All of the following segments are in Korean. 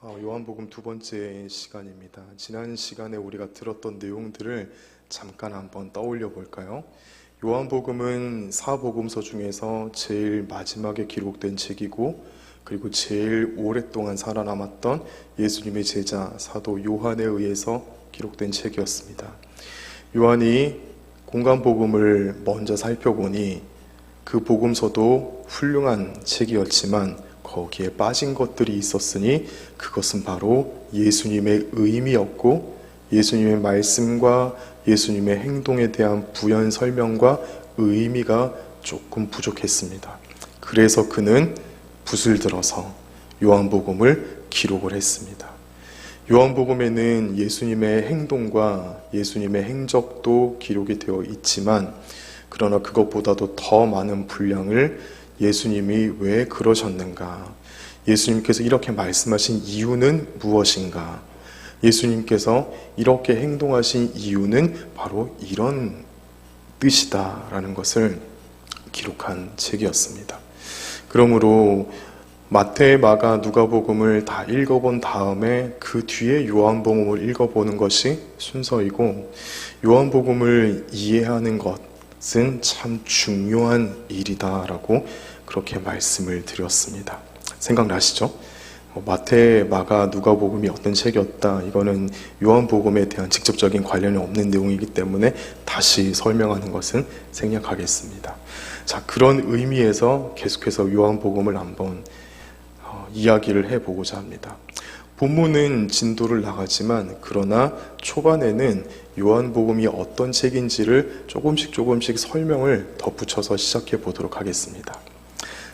요한복음 두 번째 시간입니다. 지난 시간에 우리가 들었던 내용들을 잠깐 한번 떠올려 볼까요? 요한복음은 사복음서 중에서 제일 마지막에 기록된 책이고, 그리고 제일 오랫동안 살아남았던 예수님의 제자 사도 요한에 의해서 기록된 책이었습니다. 요한이 공간복음을 먼저 살펴보니 그 복음서도 훌륭한 책이었지만 거기에 빠진 것들이 있었으니 그것은 바로 예수님의 의미였고, 예수님의 말씀과 예수님의 행동에 대한 부연 설명과 의미가 조금 부족했습니다. 그래서 그는 붓을 들어서 요한복음을 기록을 했습니다. 요한복음에는 예수님의 행동과 예수님의 행적도 기록이 되어 있지만, 그러나 그것보다도 더 많은 분량을 예수님이 왜 그러셨는가, 예수님께서 이렇게 말씀하신 이유는 무엇인가, 예수님께서 이렇게 행동하신 이유는 바로 이런 뜻이다 라는 것을 기록한 책이었습니다. 그러므로 마태, 마가, 누가복음을 다 읽어본 다음에 그 뒤에 요한복음을 읽어보는 것이 순서이고, 요한복음을 이해하는 것은 참 중요한 일이다라고 그렇게 말씀을 드렸습니다. 생각나시죠? 마태, 마가, 누가복음이 어떤 책이었다, 이거는 요한복음에 대한 직접적인 관련이 없는 내용이기 때문에 다시 설명하는 것은 생략하겠습니다. 자, 그런 의미에서 계속해서 요한복음을 한번 이야기를 해보고자 합니다. 본문은 진도를 나가지만, 그러나 초반에는 요한복음이 어떤 책인지를 조금씩 설명을 덧붙여서 시작해 보도록 하겠습니다.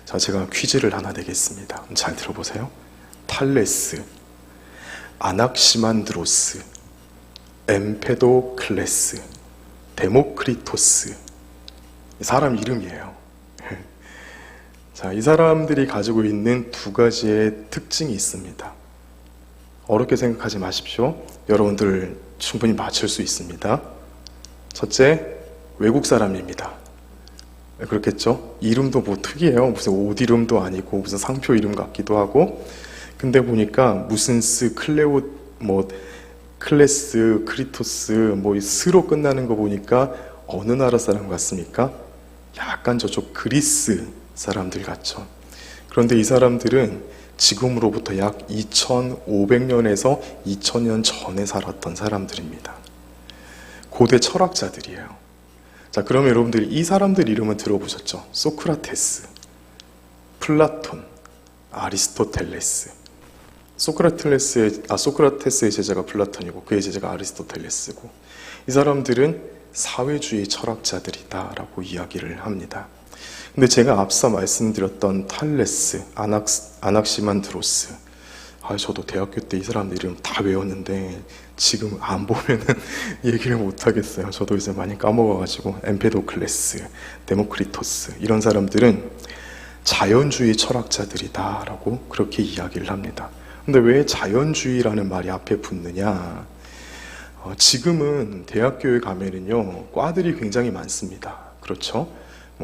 자, 제가 퀴즈를 하나 내겠습니다. 잘 들어보세요. 탈레스, 아낙시만드로스, 엠페도클레스, 데모크리토스, 사람 이름이에요. 자, 이 사람들이 가지고 있는 두 가지의 특징이 있습니다. 어렵게 생각하지 마십시오. 여러분들 충분히 맞출 수 있습니다. 첫째, 외국 사람입니다. 그렇겠죠? 이름도 뭐 특이해요. 무슨 옷 이름도 아니고 무슨 상표 이름 같기도 하고. 근데 보니까 무슨 클레스, 크리토스, 스로 끝나는 거 보니까 어느 나라 사람 같습니까? 약간 저쪽 그리스 사람들 같죠. 그런데 이 사람들은 지금으로부터 약 2500년에서 2000년 전에 살았던 사람들입니다. 고대 철학자들이에요. 자, 그러면 여러분들이 이 사람들 이름은 들어보셨죠? 소크라테스, 플라톤, 아리스토텔레스. 소크라테스의 제자가 플라톤이고 그의 제자가 아리스토텔레스고, 이 사람들은 사회주의 철학자들이다라고 이야기를 합니다. 근데 제가 앞서 말씀드렸던 탈레스, 아낙시만드로스, 저도 대학교 때 이 사람들 이름 다 외웠는데 지금 안 보면은 얘기를 못 하겠어요. 저도 이제 많이 까먹어가지고. 엠페도클레스, 데모크리토스, 이런 사람들은 자연주의 철학자들이다라고 그렇게 이야기를 합니다. 근데 왜 자연주의라는 말이 앞에 붙느냐? 지금은 대학교에 가면은요, 과들이 굉장히 많습니다. 그렇죠?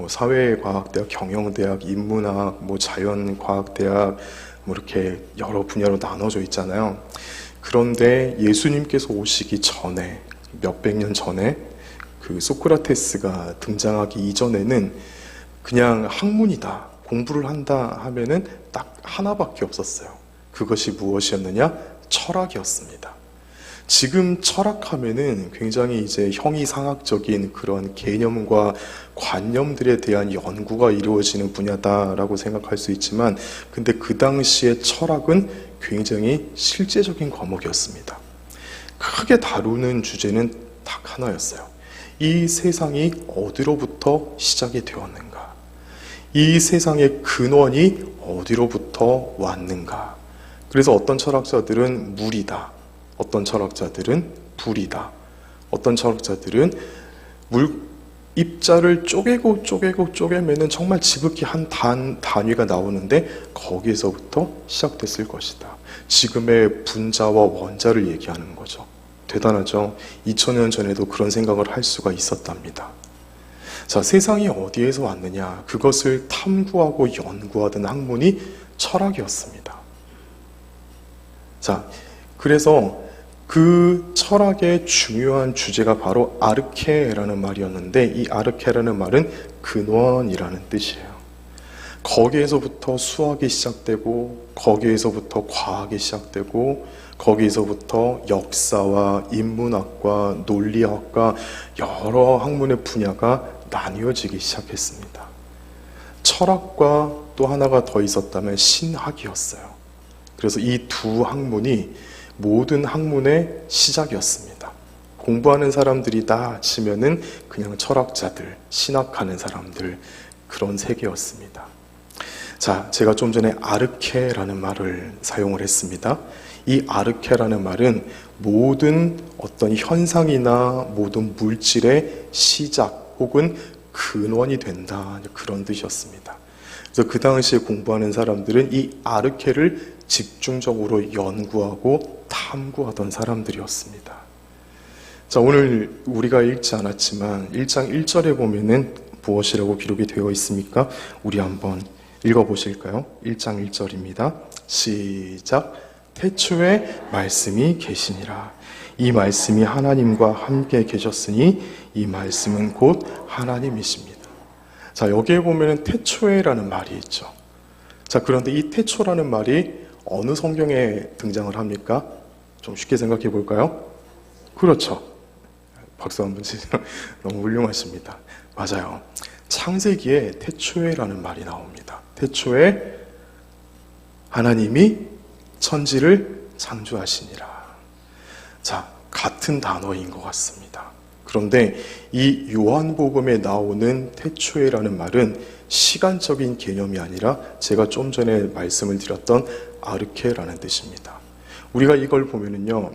사회과학대학, 경영대학, 인문학, 자연과학대학, 이렇게 여러 분야로 나눠져 있잖아요. 그런데 예수님께서 오시기 전에, 몇백 년 전에 그 소크라테스가 등장하기 이전에는 그냥 학문이다, 공부를 한다 하면은 딱 하나밖에 없었어요. 그것이 무엇이었느냐? 철학이었습니다. 지금 철학하면은 굉장히 이제 형이상학적인 그런 개념과 관념들에 대한 연구가 이루어지는 분야다라고 생각할 수 있지만, 근데 그 당시의 철학은 굉장히 실제적인 과목이었습니다. 크게 다루는 주제는 딱 하나였어요. 이 세상이 어디로부터 시작이 되었는가? 이 세상의 근원이 어디로부터 왔는가? 그래서 어떤 철학자들은 물이다, 어떤 철학자들은 불이다, 어떤 철학자들은 입자를 쪼개면은 정말 지극히 한 단위가 나오는데 거기에서부터 시작됐을 것이다. 지금의 분자와 원자를 얘기하는 거죠. 대단하죠? 2000년 전에도 그런 생각을 할 수가 있었답니다. 자, 세상이 어디에서 왔느냐, 그것을 탐구하고 연구하던 학문이 철학이었습니다. 자, 그래서 그 철학의 중요한 주제가 바로 아르케라는 말이었는데, 이 아르케라는 말은 근원이라는 뜻이에요. 거기에서부터 수학이 시작되고, 거기에서부터 과학이 시작되고, 거기에서부터 역사와 인문학과 논리학과 여러 학문의 분야가 나뉘어지기 시작했습니다. 철학과 또 하나가 더 있었다면 신학이었어요. 그래서 이 두 학문이 모든 학문의 시작이었습니다. 공부하는 사람들이 다 치면은 그냥 철학자들, 신학하는 사람들, 그런 세계였습니다. 자, 제가 좀 전에 아르케라는 말을 사용을 했습니다. 이 아르케라는 말은 모든 어떤 현상이나 모든 물질의 시작 혹은 근원이 된다, 그런 뜻이었습니다. 그래서 그 당시에 공부하는 사람들은 이 아르케를 집중적으로 연구하고 탐구하던 사람들이었습니다. 자, 오늘 우리가 읽지 않았지만 1장 1절에 보면은 무엇이라고 기록이 되어 있습니까? 우리 한번 읽어보실까요? 1장 1절입니다. 시작. 태초에 말씀이 계시니라. 이 말씀이 하나님과 함께 계셨으니 이 말씀은 곧 하나님이십니다. 자, 여기에 보면은 태초에라는 말이 있죠. 자, 그런데 이 태초라는 말이 어느 성경에 등장을 합니까? 좀 쉽게 생각해 볼까요? 그렇죠. 박수 한번 치세요. 너무 훌륭하십니다. 맞아요. 창세기에 태초에라는 말이 나옵니다. 태초에 하나님이 천지를 창조하시니라. 자, 같은 단어인 것 같습니다. 그런데 이 요한복음에 나오는 태초에라는 말은 시간적인 개념이 아니라 제가 좀 전에 말씀을 드렸던 아르케라는 뜻입니다. 우리가 이걸 보면은요,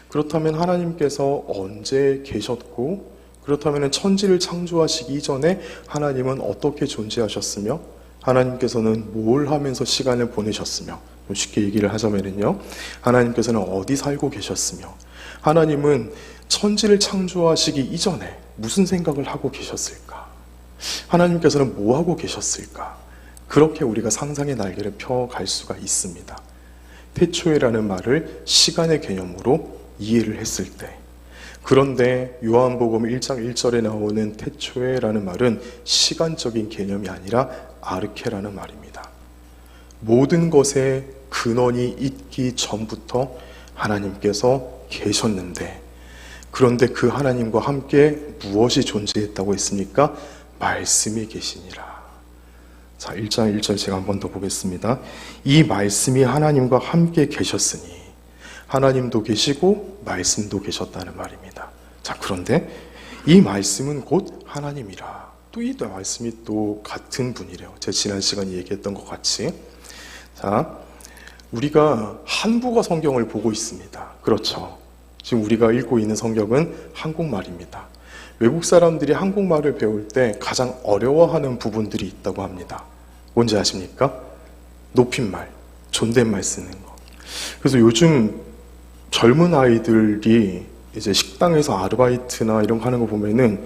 그렇다면 하나님께서 언제 계셨고, 그렇다면 천지를 창조하시기 이전에 하나님은 어떻게 존재하셨으며, 하나님께서는 뭘 하면서 시간을 보내셨으며, 쉽게 얘기를 하자면은요, 하나님께서는 어디 살고 계셨으며, 하나님은 천지를 창조하시기 이전에 무슨 생각을 하고 계셨을까? 하나님께서는 뭐 하고 계셨을까? 그렇게 우리가 상상의 날개를 펴갈 수가 있습니다. 태초에라는 말을 시간의 개념으로 이해를 했을 때, 그런데 요한복음 1장 1절에 나오는 태초에라는 말은 시간적인 개념이 아니라 아르케라는 말입니다. 모든 것의 근원이 있기 전부터 하나님께서 계셨는데, 그런데 그 하나님과 함께 무엇이 존재했다고 했습니까? 말씀이 계시니라. 자, 1장 1절 제가 한 번 더 보겠습니다. 이 말씀이 하나님과 함께 계셨으니, 하나님도 계시고 말씀도 계셨다는 말입니다. 자, 그런데 이 말씀은 곧 하나님이라. 또 이 말씀이 또 같은 분이래요. 제가 지난 시간에 얘기했던 것 같이. 자, 우리가 한국어 성경을 보고 있습니다. 그렇죠. 지금 우리가 읽고 있는 성경은 한국말입니다. 외국 사람들이 한국말을 배울 때 가장 어려워하는 부분들이 있다고 합니다. 뭔지 아십니까? 높임말, 존댓말 쓰는 거. 그래서 요즘 젊은 아이들이 이제 식당에서 아르바이트나 이런 거 하는 거 보면은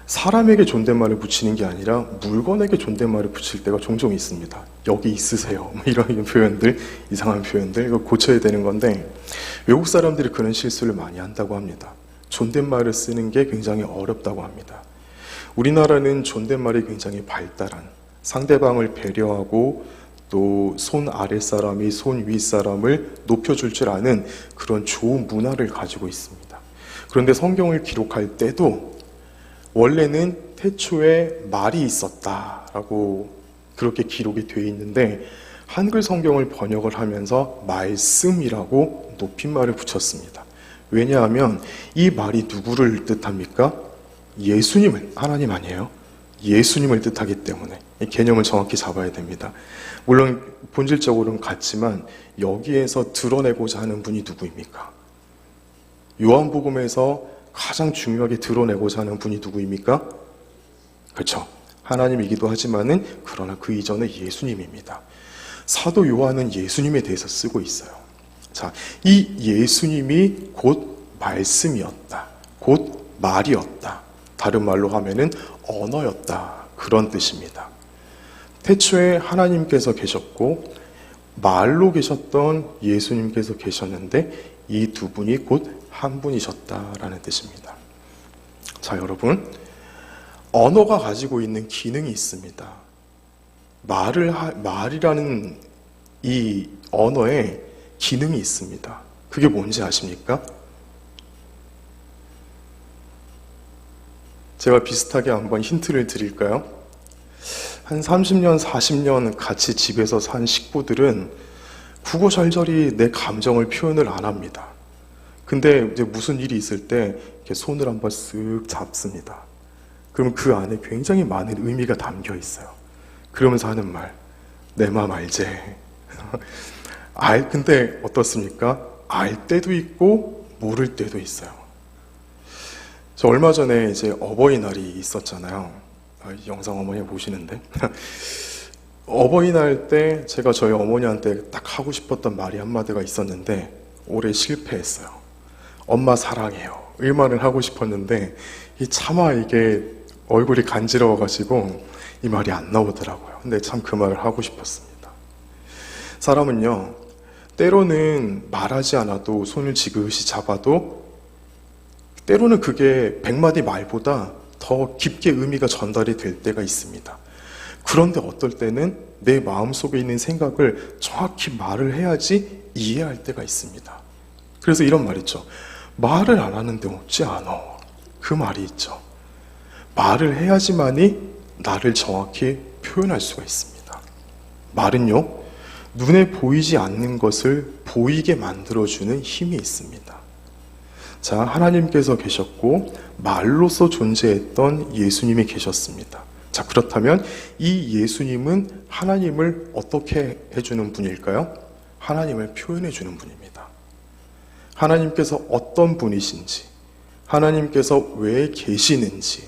사람에게 존댓말을 붙이는 게 아니라 물건에게 존댓말을 붙일 때가 종종 있습니다. 여기 있으세요. 이런 표현들, 이상한 표현들, 이거 고쳐야 되는 건데, 외국 사람들이 그런 실수를 많이 한다고 합니다. 존댓말을 쓰는 게 굉장히 어렵다고 합니다. 우리나라는 존댓말이 굉장히 발달한, 상대방을 배려하고 또 손 아랫사람이 손 윗사람을 높여줄 줄 아는 그런 좋은 문화를 가지고 있습니다. 그런데 성경을 기록할 때도 원래는 태초에 말이 있었다라고 그렇게 기록이 되어 있는데, 한글 성경을 번역을 하면서 말씀이라고 높임말을 붙였습니다. 왜냐하면 이 말이 누구를 뜻합니까? 예수님을, 하나님 아니에요? 예수님을 뜻하기 때문에 이 개념을 정확히 잡아야 됩니다. 물론 본질적으로는 같지만 여기에서 드러내고자 하는 분이 누구입니까? 요한복음에서 가장 중요하게 드러내고자 하는 분이 누구입니까? 그렇죠. 하나님이기도 하지만은 그러나 그 이전에 예수님입니다. 사도 요한은 예수님에 대해서 쓰고 있어요. 자, 이 예수님이 곧 말씀이었다. 곧 말이었다. 다른 말로 하면은 언어였다. 그런 뜻입니다. 태초에 하나님께서 계셨고 말로 계셨던 예수님께서 계셨는데 이 두 분이 곧 한 분이셨다라는 뜻입니다. 자, 여러분, 언어가 가지고 있는 기능이 있습니다. 말이라는 이 언어에 기능이 있습니다. 그게 뭔지 아십니까? 제가 비슷하게 한번 힌트를 드릴까요? 한 30년, 40년 같이 집에서 산 식구들은 국어 절절히 내 감정을 표현을 안 합니다. 근데 이제 무슨 일이 있을 때 이렇게 손을 한번 쓱 잡습니다. 그럼 그 안에 굉장히 많은 의미가 담겨 있어요. 그러면서 하는 말, 내 맘 알제. 근데 어떻습니까? 알 때도 있고 모를 때도 있어요. 저 얼마 전에 이제 어버이날이 있었잖아요. 영상 어머니 보시는데. 어버이날 때 제가 저희 어머니한테 딱 하고 싶었던 말이 한마디가 있었는데 올해 실패했어요. 엄마 사랑해요. 이 말을 하고 싶었는데 차마 이게 얼굴이 간지러워가지고 이 말이 안 나오더라고요. 근데 참 그 말을 하고 싶었습니다. 사람은요, 때로는 말하지 않아도 손을 지그시 잡아도 때로는 그게 100마디 말보다 더 깊게 의미가 전달이 될 때가 있습니다. 그런데 어떨 때는 내 마음속에 있는 생각을 정확히 말을 해야지 이해할 때가 있습니다. 그래서 이런 말 있죠. 말을 안 하는데 어찌 아노? 그 말이 있죠. 말을 해야지만이 나를 정확히 표현할 수가 있습니다. 말은요, 눈에 보이지 않는 것을 보이게 만들어주는 힘이 있습니다. 자, 하나님께서 계셨고 말로서 존재했던 예수님이 계셨습니다. 자, 그렇다면 이 예수님은 하나님을 어떻게 해주는 분일까요? 하나님을 표현해주는 분입니다. 하나님께서 어떤 분이신지, 하나님께서 왜 계시는지,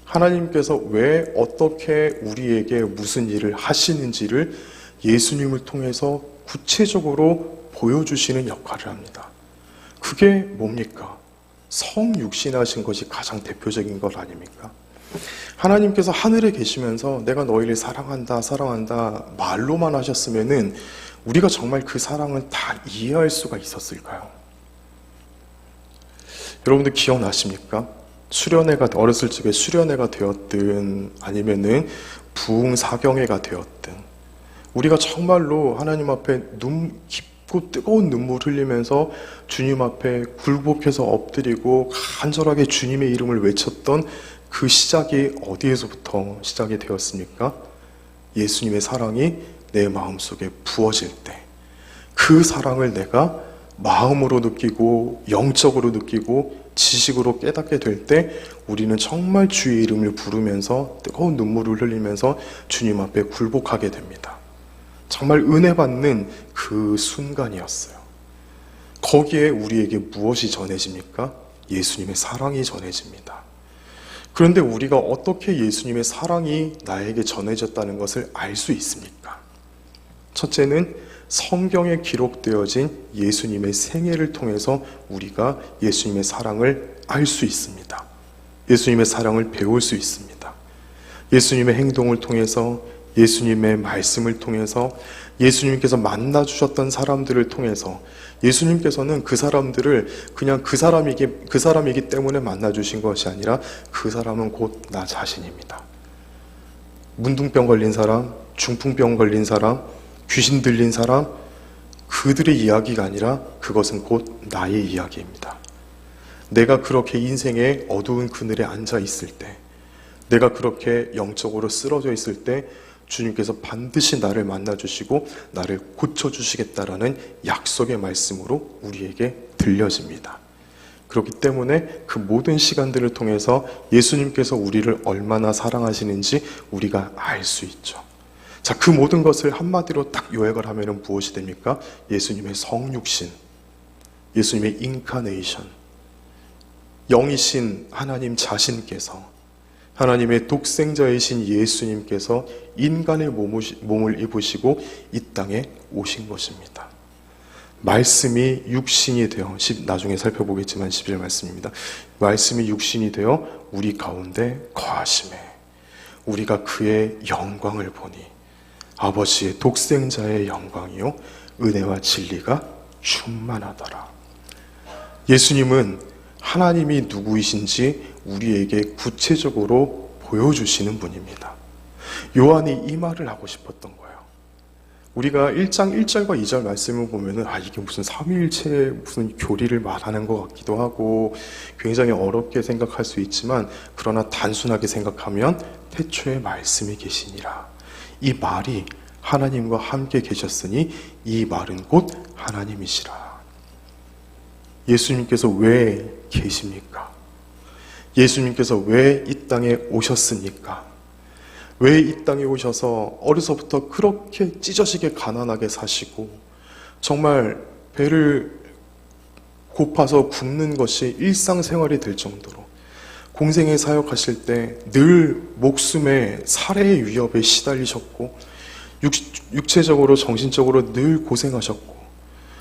하나님께서 왜 어떻게 우리에게 무슨 일을 하시는지를 예수님을 통해서 구체적으로 보여주시는 역할을 합니다. 그게 뭡니까? 성육신하신 것이 가장 대표적인 것 아닙니까? 하나님께서 하늘에 계시면서 내가 너희를 사랑한다, 사랑한다 말로만 하셨으면은 우리가 정말 그 사랑을 다 이해할 수가 있었을까요? 여러분들 기억나십니까? 수련회가, 어렸을 적에 수련회가 되었든 아니면은 부흥사경회가 되었든 우리가 정말로 하나님 앞에 깊고 뜨거운 눈물 흘리면서 주님 앞에 굴복해서 엎드리고 간절하게 주님의 이름을 외쳤던 그 시작이 어디에서부터 시작이 되었습니까? 예수님의 사랑이 내 마음속에 부어질 때, 그 사랑을 내가 마음으로 느끼고 영적으로 느끼고 지식으로 깨닫게 될 때 우리는 정말 주의 이름을 부르면서 뜨거운 눈물을 흘리면서 주님 앞에 굴복하게 됩니다. 정말 은혜 받는 그 순간이었어요. 거기에 우리에게 무엇이 전해집니까? 예수님의 사랑이 전해집니다. 그런데 우리가 어떻게 예수님의 사랑이 나에게 전해졌다는 것을 알 수 있습니까? 첫째는 성경에 기록되어진 예수님의 생애를 통해서 우리가 예수님의 사랑을 알 수 있습니다. 예수님의 사랑을 배울 수 있습니다. 예수님의 행동을 통해서, 예수님의 말씀을 통해서, 예수님께서 만나주셨던 사람들을 통해서, 예수님께서는 그 사람들을 그냥 그 사람이기 때문에 만나주신 것이 아니라 그 사람은 곧 나 자신입니다. 문둥병 걸린 사람, 중풍병 걸린 사람, 귀신 들린 사람, 그들의 이야기가 아니라 그것은 곧 나의 이야기입니다. 내가 그렇게 인생의 어두운 그늘에 앉아 있을 때, 내가 그렇게 영적으로 쓰러져 있을 때 주님께서 반드시 나를 만나주시고 나를 고쳐주시겠다라는 약속의 말씀으로 우리에게 들려집니다. 그렇기 때문에 그 모든 시간들을 통해서 예수님께서 우리를 얼마나 사랑하시는지 우리가 알 수 있죠. 자, 그 모든 것을 한마디로 딱 요약을 하면 무엇이 됩니까? 예수님의 성육신, 예수님의 인카네이션, 영이신 하나님 자신께서, 하나님의 독생자이신 예수님께서 인간의 몸을 입으시고 이 땅에 오신 것입니다. 말씀이 육신이 되어, 나중에 살펴보겠지만 11절 말씀입니다. 말씀이 육신이 되어 우리 가운데 거하심에 우리가 그의 영광을 보니 아버지의 독생자의 영광이요 은혜와 진리가 충만하더라. 예수님은 하나님이 누구이신지 우리에게 구체적으로 보여주시는 분입니다. 요한이 이 말을 하고 싶었던 거예요. 우리가 1장 1절과 2절 말씀을 보면은 이게 무슨 삼위일체의 무슨 교리를 말하는 것 같기도 하고 굉장히 어렵게 생각할 수 있지만, 그러나 단순하게 생각하면 태초에 말씀이 계시니라. 이 말이 하나님과 함께 계셨으니 이 말은 곧 하나님이시라. 예수님께서 왜 계십니까? 예수님께서 왜 이 땅에 오셨습니까? 왜 이 땅에 오셔서 어려서부터 그렇게 찢어지게 가난하게 사시고 정말 배를 고파서 굶는 것이 일상생활이 될 정도로 공생에 사역하실 때 늘 목숨의 살해의 위협에 시달리셨고 육체적으로 정신적으로 늘 고생하셨고,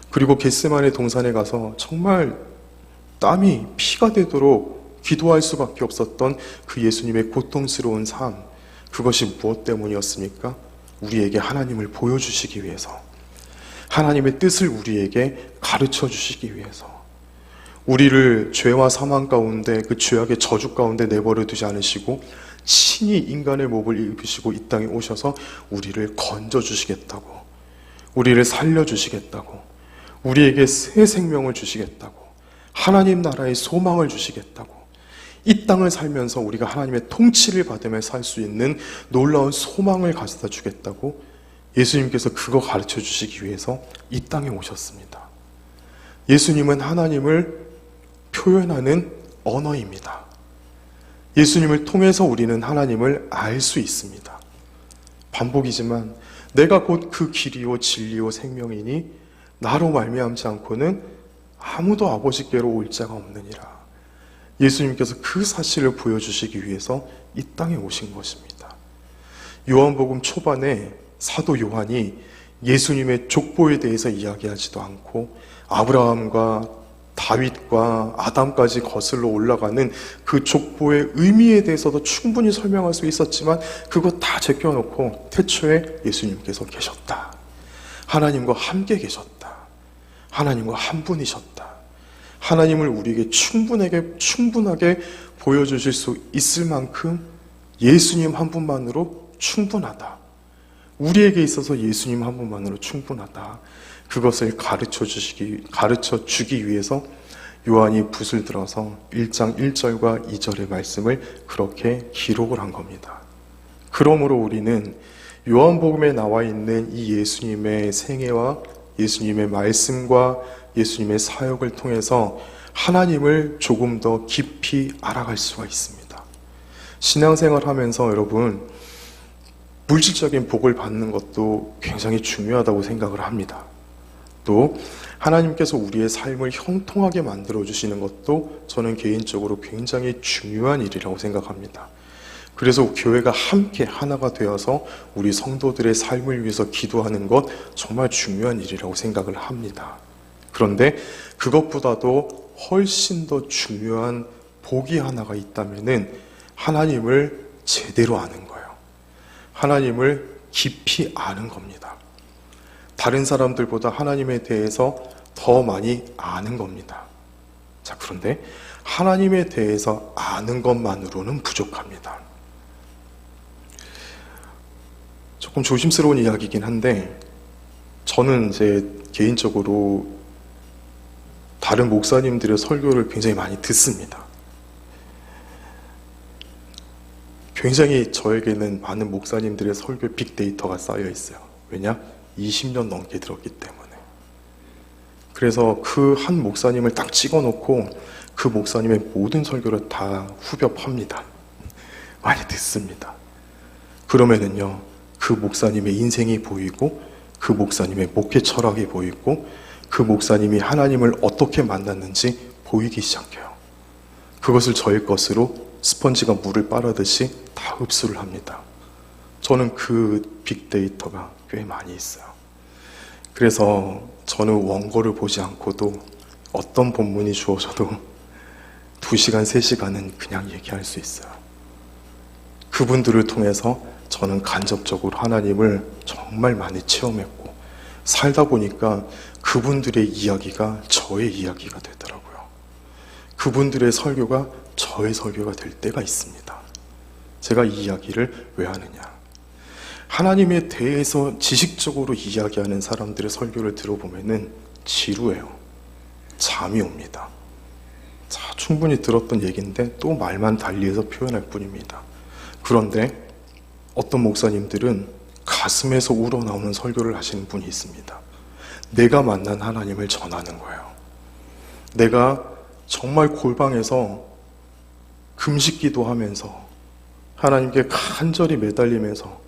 그리고 겟세마네 동산에 가서 정말 땀이 피가 되도록 기도할 수밖에 없었던 그 예수님의 고통스러운 삶, 그것이 무엇 때문이었습니까? 우리에게 하나님을 보여주시기 위해서, 하나님의 뜻을 우리에게 가르쳐 주시기 위해서, 우리를 죄와 사망 가운데 그 죄악의 저주 가운데 내버려 두지 않으시고 친히 인간의 몸을 입으시고 이 땅에 오셔서 우리를 건져 주시겠다고, 우리를 살려 주시겠다고, 우리에게 새 생명을 주시겠다고, 하나님 나라의 소망을 주시겠다고, 이 땅을 살면서 우리가 하나님의 통치를 받으며 살 수 있는 놀라운 소망을 가져다 주겠다고 예수님께서 그거 가르쳐 주시기 위해서 이 땅에 오셨습니다. 예수님은 하나님을 표현하는 언어입니다. 예수님을 통해서 우리는 하나님을 알 수 있습니다. 반복이지만 내가 곧 그 길이요 진리요 생명이니 나로 말미암지 않고는 아무도 아버지께로 올 자가 없느니라. 예수님께서 그 사실을 보여주시기 위해서 이 땅에 오신 것입니다. 요한복음 초반에 사도 요한이 예수님의 족보에 대해서 이야기하지도 않고 아브라함과 다윗과 아담까지 거슬러 올라가는 그 족보의 의미에 대해서도 충분히 설명할 수 있었지만 그거 다 제껴놓고 태초에 예수님께서 계셨다. 하나님과 함께 계셨다. 하나님과 한 분이셨다. 하나님을 우리에게 충분하게 보여주실 수 있을 만큼 예수님 한 분만으로 충분하다. 우리에게 있어서 예수님 한 분만으로 충분하다. 그것을 가르쳐 주기 위해서 요한이 붓을 들어서 1장 1절과 2절의 말씀을 그렇게 기록을 한 겁니다. 그러므로 우리는 요한복음에 나와 있는 이 예수님의 생애와 예수님의 말씀과 예수님의 사역을 통해서 하나님을 조금 더 깊이 알아갈 수가 있습니다. 신앙생활 하면서 여러분, 물질적인 복을 받는 것도 굉장히 중요하다고 생각을 합니다. 또 하나님께서 우리의 삶을 형통하게 만들어 주시는 것도 저는 개인적으로 굉장히 중요한 일이라고 생각합니다. 그래서 교회가 함께 하나가 되어서 우리 성도들의 삶을 위해서 기도하는 것 정말 중요한 일이라고 생각을 합니다. 그런데 그것보다도 훨씬 더 중요한 복이 하나가 있다면은 하나님을 제대로 아는 거예요. 하나님을 깊이 아는 겁니다. 다른 사람들보다 하나님에 대해서 더 많이 아는 겁니다. 자, 그런데 하나님에 대해서 아는 것만으로는 부족합니다. 조금 조심스러운 이야기이긴 한데, 저는 이제 개인적으로 다른 목사님들의 설교를 굉장히 많이 듣습니다. 굉장히 저에게는 많은 목사님들의 설교 빅데이터가 쌓여 있어요. 왜냐? 20년 넘게 들었기 때문에. 그래서 그 한 목사님을 딱 찍어놓고 그 목사님의 모든 설교를 다 후벼팝니다. 많이 듣습니다. 그러면은요, 그 목사님의 인생이 보이고 그 목사님의 목회 철학이 보이고 그 목사님이 하나님을 어떻게 만났는지 보이기 시작해요. 그것을 저의 것으로 스펀지가 물을 빨아듯이 다 흡수를 합니다. 저는 그 빅데이터가 꽤 많이 있어요. 그래서 저는 원고를 보지 않고도 어떤 본문이 주어져도 2시간, 3시간은 그냥 얘기할 수 있어요. 그분들을 통해서 저는 간접적으로 하나님을 정말 많이 체험했고 살다 보니까 그분들의 이야기가 저의 이야기가 되더라고요. 그분들의 설교가 저의 설교가 될 때가 있습니다. 제가 이 이야기를 왜 하느냐? 하나님에 대해서 지식적으로 이야기하는 사람들의 설교를 들어보면은 지루해요. 잠이 옵니다. 자, 충분히 들었던 얘기인데 또 말만 달리해서 표현할 뿐입니다. 그런데 어떤 목사님들은 가슴에서 우러나오는 설교를 하시는 분이 있습니다. 내가 만난 하나님을 전하는 거예요. 내가 정말 골방에서 금식기도 하면서 하나님께 간절히 매달리면서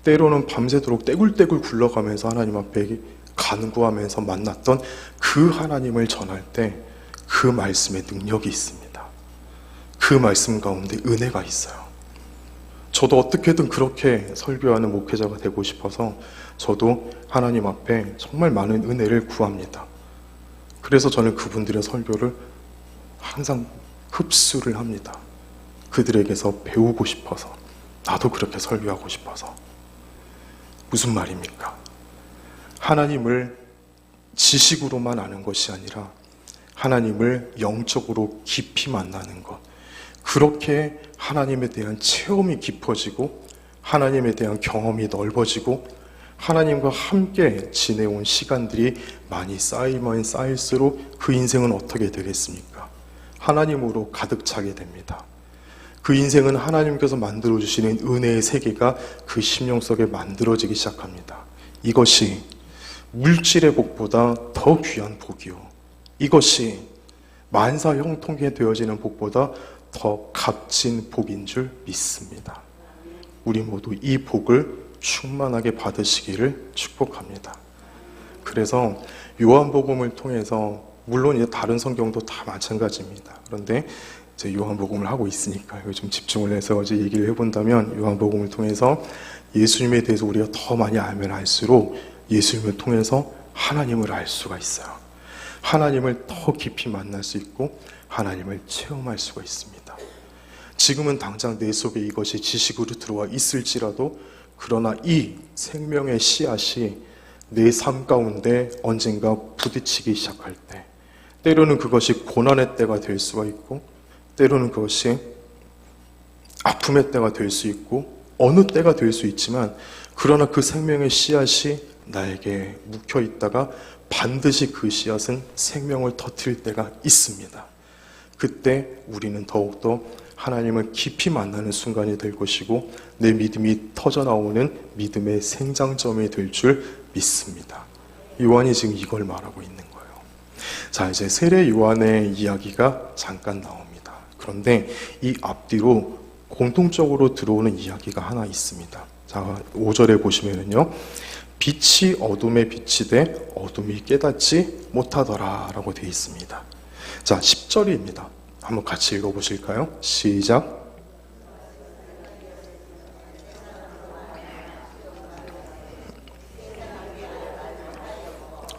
때로는 밤새도록 떼굴떼굴 굴러가면서 하나님 앞에 간구하면서 만났던 그 하나님을 전할 때 그 말씀에 능력이 있습니다. 그 말씀 가운데 은혜가 있어요. 저도 어떻게든 그렇게 설교하는 목회자가 되고 싶어서 저도 하나님 앞에 정말 많은 은혜를 구합니다. 그래서 저는 그분들의 설교를 항상 흡수를 합니다. 그들에게서 배우고 싶어서, 나도 그렇게 설교하고 싶어서. 무슨 말입니까? 하나님을 지식으로만 아는 것이 아니라 하나님을 영적으로 깊이 만나는 것, 그렇게 하나님에 대한 체험이 깊어지고 하나님에 대한 경험이 넓어지고 하나님과 함께 지내온 시간들이 많이 쌓이면 쌓일수록 그 인생은 어떻게 되겠습니까? 하나님으로 가득 차게 됩니다. 그 인생은 하나님께서 만들어주시는 은혜의 세계가 그 심령 속에 만들어지기 시작합니다. 이것이 물질의 복보다 더 귀한 복이요, 이것이 만사 형통하게 되어지는 복보다 더 값진 복인 줄 믿습니다. 우리 모두 이 복을 충만하게 받으시기를 축복합니다. 그래서 요한복음을 통해서, 물론 이제 다른 성경도 다 마찬가지입니다. 그런데 이제 요한복음을 하고 있으니까 이거 좀 집중을 해서 이제 얘기를 해본다면, 요한복음을 통해서 예수님에 대해서 우리가 더 많이 알면 알수록 예수님을 통해서 하나님을 알 수가 있어요. 하나님을 더 깊이 만날 수 있고 하나님을 체험할 수가 있습니다. 지금은 당장 내 속에 이것이 지식으로 들어와 있을지라도, 그러나 이 생명의 씨앗이 내 삶 가운데 언젠가 부딪히기 시작할 때, 때로는 그것이 고난의 때가 될 수가 있고 때로는 그것이 아픔의 때가 될 수 있고 어느 때가 될 수 있지만, 그러나 그 생명의 씨앗이 나에게 묵혀 있다가 반드시 그 씨앗은 생명을 터뜨릴 때가 있습니다. 그때 우리는 더욱더 하나님을 깊이 만나는 순간이 될 것이고 내 믿음이 터져나오는 믿음의 생장점이 될 줄 믿습니다. 요한이 지금 이걸 말하고 있는 거예요. 자, 이제 세례 요한의 이야기가 잠깐 나옵니다. 그런데 이 앞뒤로 공통적으로 들어오는 이야기가 하나 있습니다. 자, 5절에 보시면은요, 빛이 어둠에 비치되 어둠이 깨닫지 못하더라 라고 되어 있습니다. 자, 10절입니다. 한번 같이 읽어보실까요? 시작.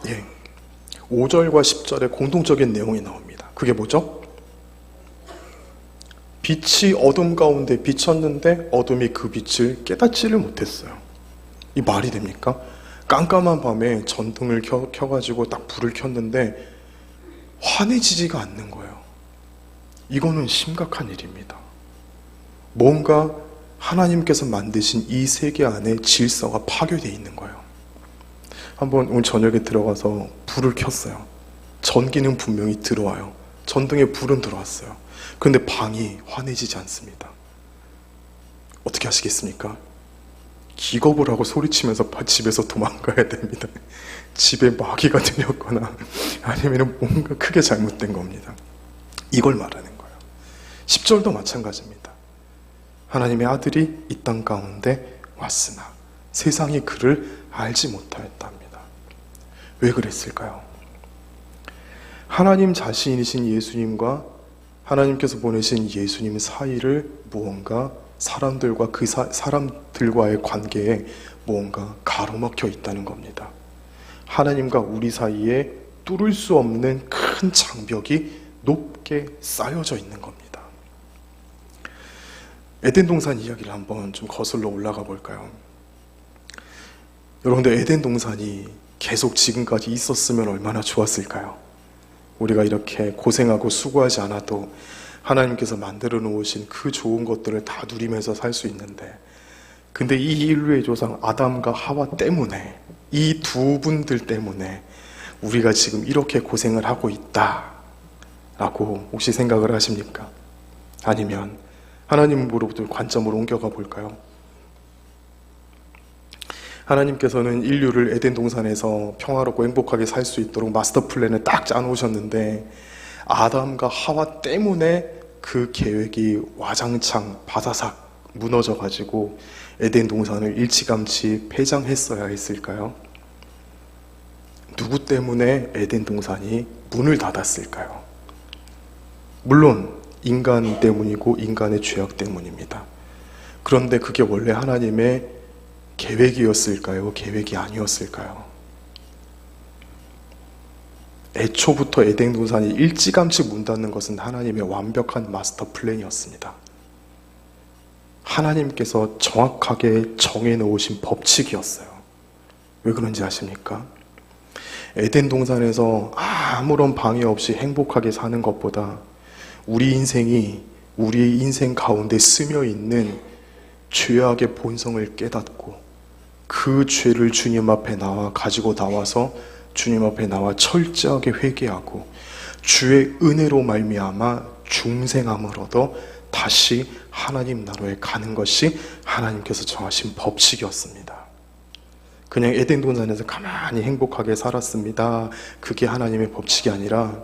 예, 5절과 10절에 공통적인 내용이 나옵니다. 그게 뭐죠? 빛이 어둠 가운데 비쳤는데 어둠이 그 빛을 깨닫지를 못했어요. 이 말이 됩니까? 깜깜한 밤에 전등을 켜가지고 딱 불을 켰는데 환해지지가 않는 거예요. 이거는 심각한 일입니다. 뭔가 하나님께서 만드신 이 세계 안에 질서가 파괴되어 있는 거예요. 한번 오늘 저녁에 들어가서 불을 켰어요. 전기는 분명히 들어와요. 전등에 불은 들어왔어요. 그런데 방이 환해지지 않습니다. 어떻게 하시겠습니까? 기겁을 하고 소리치면서 집에서 도망가야 됩니다. 집에 마귀가 들렸거나 아니면 뭔가 크게 잘못된 겁니다. 이걸 말하는 거예요. 10절도 마찬가지입니다. 하나님의 아들이 이 땅 가운데 왔으나 세상이 그를 알지 못하였답니다. 왜 그랬을까요? 하나님 자신이신 예수님과 하나님께서 보내신 예수님 사이를 무언가 사람들과 그 사람들과의 관계에 무언가 가로막혀 있다는 겁니다. 하나님과 우리 사이에 뚫을 수 없는 큰 장벽이 높게 쌓여져 있는 겁니다. 에덴 동산 이야기를 한번 좀 거슬러 올라가 볼까요? 여러분들, 에덴 동산이 계속 지금까지 있었으면 얼마나 좋았을까요? 우리가 이렇게 고생하고 수고하지 않아도 하나님께서 만들어 놓으신 그 좋은 것들을 다 누리면서 살 수 있는데, 근데 이 인류의 조상 아담과 하와 때문에, 이 두 분들 때문에 우리가 지금 이렇게 고생을 하고 있다라고 혹시 생각을 하십니까? 아니면 하나님으로부터 관점을 옮겨가 볼까요? 하나님께서는 인류를 에덴 동산에서 평화롭고 행복하게 살 수 있도록 마스터 플랜을 딱 짜놓으셨는데, 아담과 하와 때문에 그 계획이 와장창 바사삭 무너져가지고 에덴 동산을 일찌감치 폐장했어야 했을까요? 누구 때문에 에덴 동산이 문을 닫았을까요? 물론 인간 때문이고 인간의 죄악 때문입니다. 그런데 그게 원래 하나님의 계획이었을까요? 계획이 아니었을까요? 애초부터 에덴 동산이 일찌감치 문 닫는 것은 하나님의 완벽한 마스터 플랜이었습니다. 하나님께서 정확하게 정해놓으신 법칙이었어요. 왜 그런지 아십니까? 에덴 동산에서 아무런 방해 없이 행복하게 사는 것보다 우리 인생이 우리의 인생 가운데 스며 있는 죄악의 본성을 깨닫고 그 죄를 주님 앞에 가지고 나와서 주님 앞에 나와 철저하게 회개하고 주의 은혜로 말미암아 중생함을 얻어 다시 하나님 나라에 가는 것이 하나님께서 정하신 법칙이었습니다. 그냥 에덴 동산에서 가만히 행복하게 살았습니다. 그게 하나님의 법칙이 아니라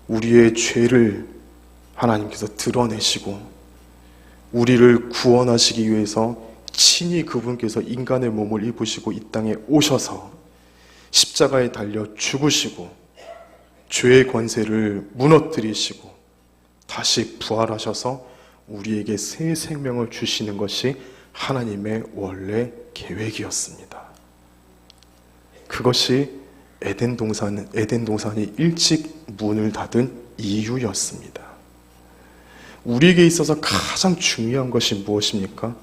우리의 죄를 하나님께서 드러내시고 우리를 구원하시기 위해서 친히 그분께서 인간의 몸을 입으시고 이 땅에 오셔서 십자가에 달려 죽으시고 죄의 권세를 무너뜨리시고 다시 부활하셔서 우리에게 새 생명을 주시는 것이 하나님의 원래 계획이었습니다. 그것이 에덴 동산이 일찍 문을 닫은 이유였습니다. 우리에게 있어서 가장 중요한 것이 무엇입니까?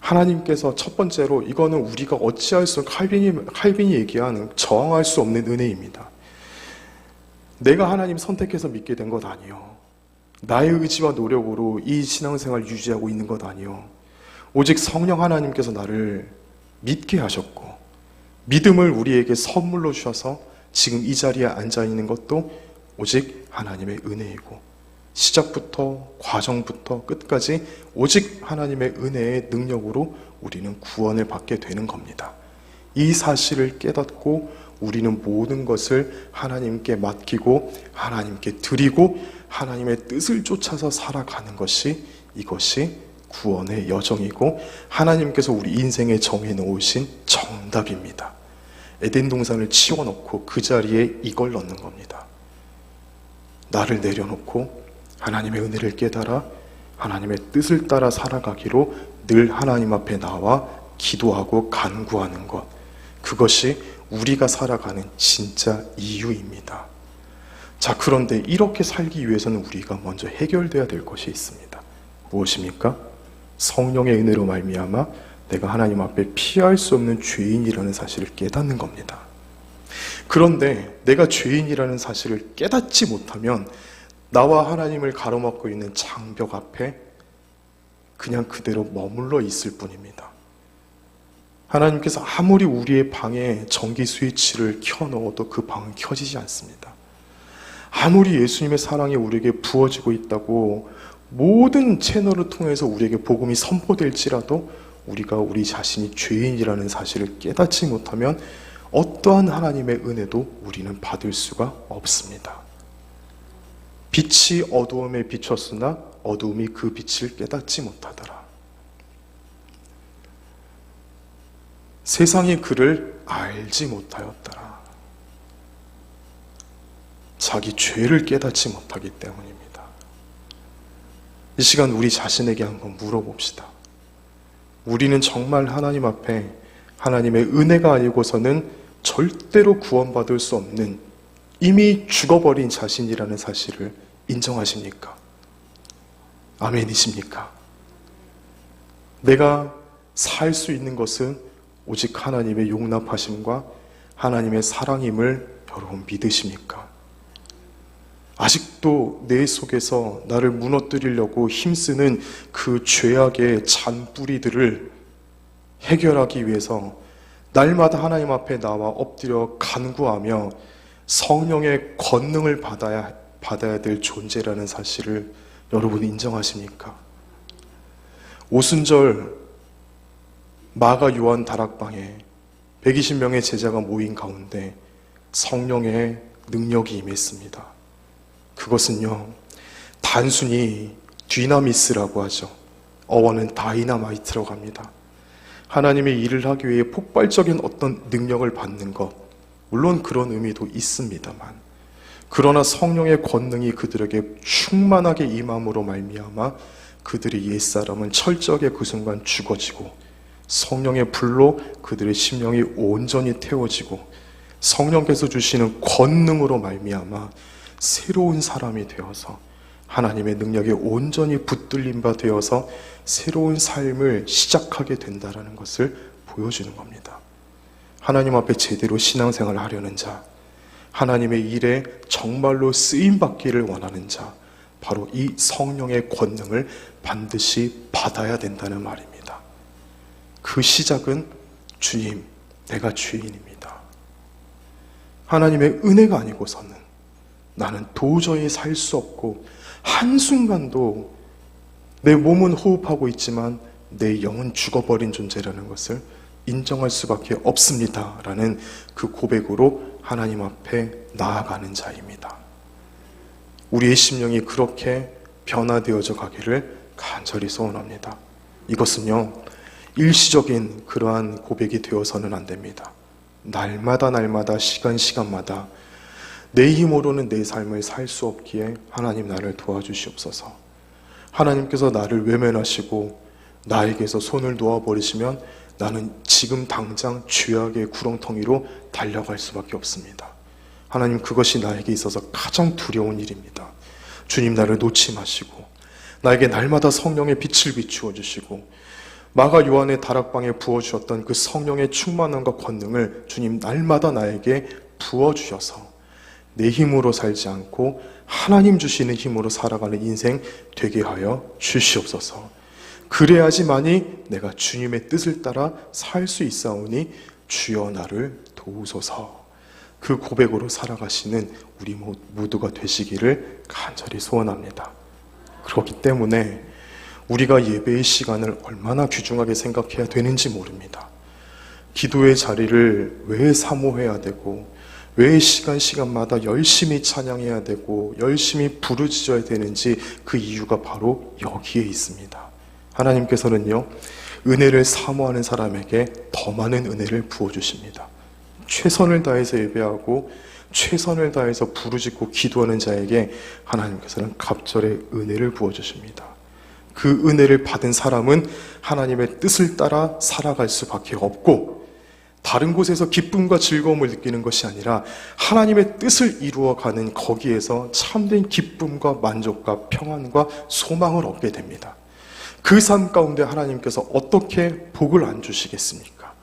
하나님께서 첫 번째로, 이거는 우리가 어찌할 수, 칼빈이 얘기하는 저항할 수 없는 은혜입니다. 내가 하나님 선택해서 믿게 된 것 아니요, 나의 의지와 노력으로 이 신앙생활을 유지하고 있는 것 아니요, 오직 성령 하나님께서 나를 믿게 하셨고 믿음을 우리에게 선물로 주셔서 지금 이 자리에 앉아 있는 것도 오직 하나님의 은혜이고, 시작부터 과정부터 끝까지 오직 하나님의 은혜의 능력으로 우리는 구원을 받게 되는 겁니다. 이 사실을 깨닫고 우리는 모든 것을 하나님께 맡기고 하나님께 드리고 하나님의 뜻을 쫓아서 살아가는 것이, 이것이 구원의 여정이고 하나님께서 우리 인생에 정해놓으신 정답입니다. 에덴 동산을 치워놓고 그 자리에 이걸 넣는 겁니다. 나를 내려놓고 하나님의 은혜를 깨달아 하나님의 뜻을 따라 살아가기로 늘 하나님 앞에 나와 기도하고 간구하는 것, 그것이 우리가 살아가는 진짜 이유입니다. 자, 그런데 이렇게 살기 위해서는 우리가 먼저 해결돼야 될 것이 있습니다. 무엇입니까? 성령의 은혜로 말미암아 내가 하나님 앞에 피할 수 없는 죄인이라는 사실을 깨닫는 겁니다. 그런데 내가 죄인이라는 사실을 깨닫지 못하면 나와 하나님을 가로막고 있는 장벽 앞에 그냥 그대로 머물러 있을 뿐입니다. 하나님께서 아무리 우리의 방에 전기 스위치를 켜놓아도 그 방은 켜지지 않습니다. 아무리 예수님의 사랑이 우리에게 부어지고 있다고 모든 채널을 통해서 우리에게 복음이 선포될지라도 우리가 우리 자신이 죄인이라는 사실을 깨닫지 못하면 어떠한 하나님의 은혜도 우리는 받을 수가 없습니다. 빛이 어두움에 비쳤으나 어두움이 그 빛을 깨닫지 못하더라. 세상이 그를 알지 못하였더라. 자기 죄를 깨닫지 못하기 때문입니다. 이 시간 우리 자신에게 한번 물어봅시다. 우리는 정말 하나님 앞에 하나님의 은혜가 아니고서는 절대로 구원받을 수 없는 이미 죽어버린 자신이라는 사실을 인정하십니까? 아멘이십니까? 내가 살 수 있는 것은 오직 하나님의 용납하심과 하나님의 사랑임을 여러분 믿으십니까? 아직도 내 속에서 나를 무너뜨리려고 힘쓰는 그 죄악의 잔뿌리들을 해결하기 위해서 날마다 하나님 앞에 나와 엎드려 간구하며 성령의 권능을 받아야 될 존재라는 사실을 여러분 인정하십니까? 오순절 마가 요한 다락방에 120명의 제자가 모인 가운데 성령의 능력이 임했습니다. 그것은요, 단순히 뒤나미스라고 하죠. 어원은 다이나마이트라고 합니다. 하나님의 일을 하기 위해 폭발적인 어떤 능력을 받는 것, 물론 그런 의미도 있습니다만, 그러나 성령의 권능이 그들에게 충만하게 임함으로 말미암아 그들의 옛사람은 철저하게 그 순간 죽어지고 성령의 불로 그들의 심령이 온전히 태워지고 성령께서 주시는 권능으로 말미암아 새로운 사람이 되어서 하나님의 능력에 온전히 붙들린 바 되어서 새로운 삶을 시작하게 된다는 것을 보여주는 겁니다. 하나님 앞에 제대로 신앙생활을 하려는 자, 하나님의 일에 정말로 쓰임받기를 원하는 자, 바로 이 성령의 권능을 반드시 받아야 된다는 말입니다. 그 시작은 주님, 내가 죄인입니다. 하나님의 은혜가 아니고서는 나는 도저히 살 수 없고 한순간도 내 몸은 호흡하고 있지만 내 영은 죽어버린 존재라는 것을 인정할 수밖에 없습니다. 라는 그 고백으로 하나님 앞에 나아가는 자입니다. 우리의 심령이 그렇게 변화되어져 가기를 간절히 소원합니다. 이것은요, 일시적인 그러한 고백이 되어서는 안 됩니다. 날마다 시간마다 내 힘으로는 내 삶을 살 수 없기에 하나님 나를 도와주시옵소서. 하나님께서 나를 외면하시고 나에게서 손을 놓아버리시면 나는 지금 당장 죄악의 구렁텅이로 달려갈 수밖에 없습니다. 하나님, 그것이 나에게 있어서 가장 두려운 일입니다. 주님, 나를 놓지 마시고 나에게 날마다 성령의 빛을 비추어 주시고 마가 요한의 다락방에 부어주셨던 그 성령의 충만함과 권능을 주님 날마다 나에게 부어주셔서 내 힘으로 살지 않고 하나님 주시는 힘으로 살아가는 인생 되게 하여 주시옵소서. 그래야지만이 내가 주님의 뜻을 따라 살 수 있사오니 주여 나를 도우소서. 그 고백으로 살아가시는 우리 모두가 되시기를 간절히 소원합니다. 그렇기 때문에 우리가 예배의 시간을 얼마나 귀중하게 생각해야 되는지 모릅니다. 기도의 자리를 왜 사모해야 되고 왜 시간마다 열심히 찬양해야 되고 열심히 부르짖어야 되는지 그 이유가 바로 여기에 있습니다. 하나님께서는요, 은혜를 사모하는 사람에게 더 많은 은혜를 부어주십니다. 최선을 다해서 예배하고 최선을 다해서 부르짖고 기도하는 자에게 하나님께서는 갑절의 은혜를 부어주십니다. 그 은혜를 받은 사람은 하나님의 뜻을 따라 살아갈 수밖에 없고, 다른 곳에서 기쁨과 즐거움을 느끼는 것이 아니라 하나님의 뜻을 이루어가는 거기에서 참된 기쁨과 만족과 평안과 소망을 얻게 됩니다. 그 삶 가운데 하나님께서 어떻게 복을 안 주시겠습니까?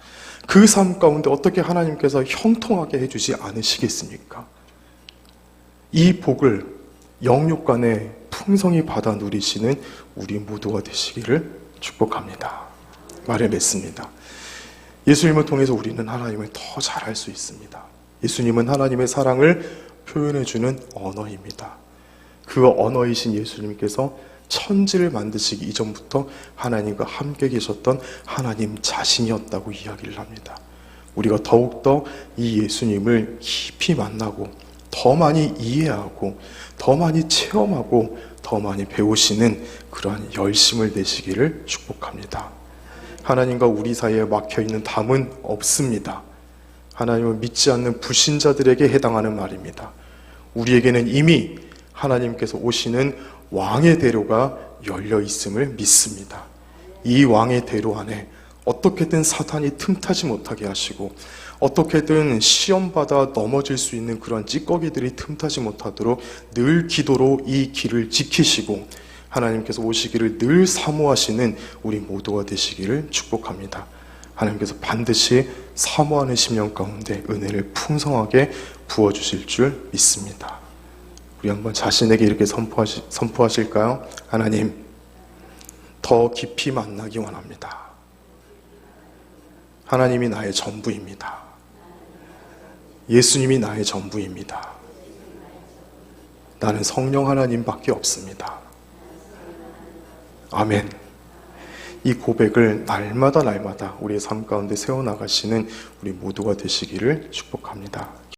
그 삶 가운데 어떻게 하나님께서 형통하게 해주지 않으시겠습니까? 이 복을 영육간에 풍성히 받아 누리시는 우리 모두가 되시기를 축복합니다. 말을 맺습니다. 예수님을 통해서 우리는 하나님을 더 잘 알 수 있습니다. 예수님은 하나님의 사랑을 표현해주는 언어입니다. 그 언어이신 예수님께서 천지를 만드시기 이전부터 하나님과 함께 계셨던 하나님 자신이었다고 이야기를 합니다. 우리가 더욱더 이 예수님을 깊이 만나고 더 많이 이해하고 더 많이 체험하고 더 많이 배우시는 그러한 열심을 내시기를 축복합니다. 하나님과 우리 사이에 막혀있는 담은 없습니다. 하나님을 믿지 않는 불신자들에게 해당하는 말입니다. 우리에게는 이미 하나님께서 오시는 왕의 대로가 열려 있음을 믿습니다. 이 왕의 대로 안에 어떻게든 사탄이 틈타지 못하게 하시고 어떻게든 시험받아 넘어질 수 있는 그런 찌꺼기들이 틈타지 못하도록 늘 기도로 이 길을 지키시고 하나님께서 오시기를 늘 사모하시는 우리 모두가 되시기를 축복합니다. 하나님께서 반드시 사모하는 심령 가운데 은혜를 풍성하게 부어주실 줄 믿습니다. 우리 한번 자신에게 이렇게 선포하실까요? 하나님, 더 깊이 만나기 원합니다. 하나님이 나의 전부입니다. 예수님이 나의 전부입니다. 나는 성령 하나님밖에 없습니다. 아멘. 이 고백을 날마다 우리의 삶 가운데 세워나가시는 우리 모두가 되시기를 축복합니다.